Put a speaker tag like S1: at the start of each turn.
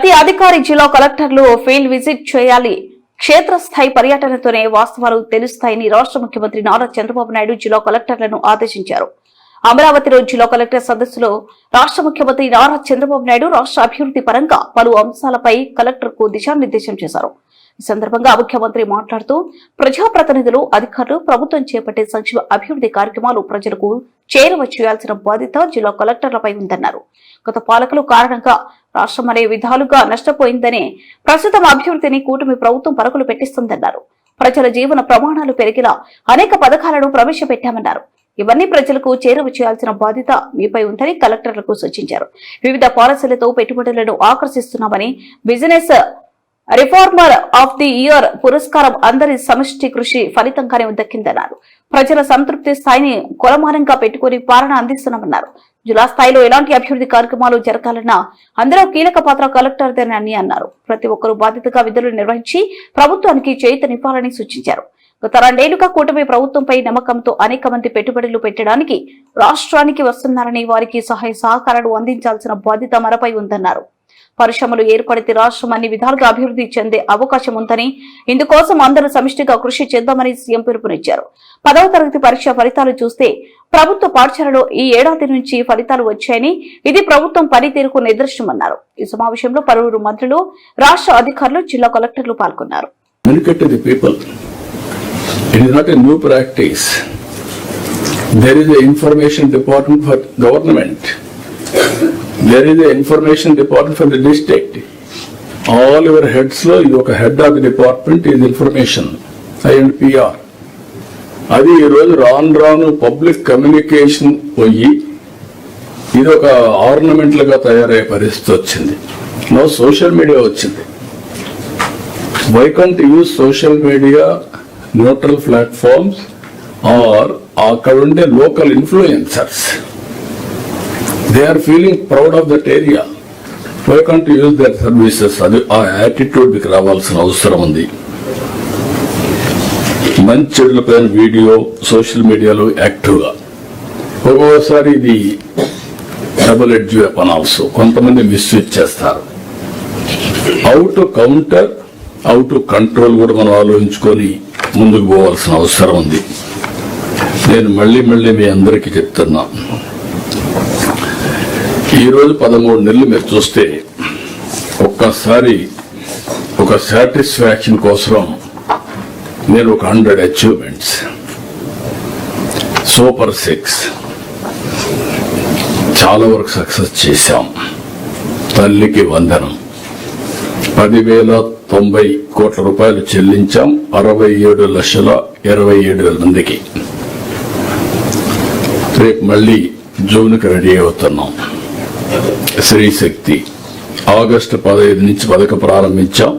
S1: ప్రతి అధికారి జిల్లా కలెక్టర్లు ఫీల్డ్ విజిట్ చేయాలి. క్షేత్రస్థాయి పర్యటనతోనే వాస్తవాలు తెలుస్తాయని రాష్ట్ర ముఖ్యమంత్రి నారా చంద్రబాబు నాయుడు జిల్లా కలెక్టర్లను ఆదేశించారు. అమరావతిలో జిల్లా కలెక్టర్ సదస్సులో రాష్ట్ర ముఖ్యమంత్రి నారా చంద్రబాబు నాయుడు రాష్ట్ర అభివృద్ధి పరంగా పలు అంశాలపై కలెక్టర్కు దిశానిర్దేశం చేశారు. ఈ సందర్భంగా ముఖ్యమంత్రి మాట్లాడుతూ ప్రజాప్రతినిధులు, అధికారులు ప్రభుత్వం చేపట్టే సంక్షేమ అభివృద్ధి కార్యక్రమాలు ప్రజలకు చేరువ చేయాల్సిన బాధ్యత జిల్లా కలెక్టర్లపై ఉందన్నారు. గత పాలకులు కారణంగా రాష్ట్రం అనే విధాలుగా నష్టపోయిందని, ప్రస్తుతం అభివృద్ధిని కూటమి ప్రభుత్వం పరుగులు పెట్టిస్తుందన్నారు. ప్రజల జీవన ప్రమాణాలు పెరిగేలా అనేక పథకాలను ప్రవేశపెట్టామన్నారు. ఇవన్నీ ప్రజలకు చేరువ చేయాల్సిన బాధ్యత మీపై ఉందని కలెక్టర్లకు సూచించారు. వివిధ పాలసీలతో పెట్టుబడులను ఆకర్షిస్తున్నామని, business reformer of the year పురస్కారం అందరి సమిష్టి కృషి ఫలితంగానే దక్కిందన్నారు. ప్రజల సంతృప్తి స్థాయిని కొలమానంగా పెట్టుకుని పాలన అందిస్తున్నామన్నారు. జిల్లా స్థాయిలో ఎలాంటి అభివృద్ధి కార్యక్రమాలు జరగాలన్నా అందులో కీలక పాత్ర కలెక్టర్దేనని అన్నారు. ప్రతి ఒక్కరూ బాధ్యతగా విధులు నిర్వహించి ప్రభుత్వానికి చేయూతనివ్వాలని సూచించారు. గత 2 ఏళ్లుగా కూటమి ప్రభుత్వంపై నమ్మకంతో అనేక మంది పెట్టుబడులు పెట్టడానికి రాష్ట్రానికి వస్తున్నారని, వారికి సహాయ సహకారాలు అందించాల్సిన బాధ్యత మనపై ఉందన్నారు. పరిశ్రమలు ఏర్పడితే రాష్ట్రం అన్ని విధాలుగా అభివృద్ధి చెందే అవకాశం ఉందని, ఇందుకోసం అందరూ సమిష్టిగా కృషి చేద్దామని సీఎం పిలుపునిచ్చారు. 10వ తరగతి పరీక్ష ఫలితాలు చూస్తే ప్రభుత్వ పాఠశాలలో ఈ ఏడాది నుంచి ఫలితాలు వచ్చాయని, ఇది ప్రభుత్వం పనితీరుకు నిదర్శనమన్నారు. ఈ సమావేశంలో పలువురు మంత్రులు, రాష్ట్ర అధికారులు, జిల్లా కలెక్టర్లు పాల్గొన్నారు.
S2: It is not a new practice. There is an information department for government. There is an information department for the district. All your heads lo idoka head of the department is information and PR. Adi ee roju raanu public communication poyi idoka ornament laga tayaraye paristhiti vachindi. Now social media vachindi. Why can't you use social media neutral platforms or akkadunde local influencers? They are feeling proud of that area. Why can't you use their services? Adi aa attitude మీకు రావాల్సిన అవసరం ఉంది. మంచిలపైన video social మీడియాలో యాక్టివ్గా, ఒక్కొక్కసారి ఇది double edge weapon also. కొంతమంది misuse చేస్తారు. How to counter, how to control కూడా మనం ఆలోచించుకొని ముందుకు పోవాల్సిన అవసరం ఉంది. నేను మళ్ళీ మీ అందరికీ చెప్తున్నా, ఈరోజు 13 నెలలు మీరు చూస్తే ఒక్కసారి ఒక సాటిస్ఫాక్షన్ కోసం నేను ఒక 100 అచీవ్మెంట్స్, సూపర్ 6 చాలా వరకు సక్సెస్ చేశాం. తల్లికి వందనం 10,090 కోట్ల రూపాయలు చెల్లించాం 67,27,000 మందికి. రేపు మళ్ళీ జూన్కి రెడీ అవుతున్నాం. శ్రీ శక్తి ఆగస్టు 15 నుంచి పథకం ప్రారంభించాం.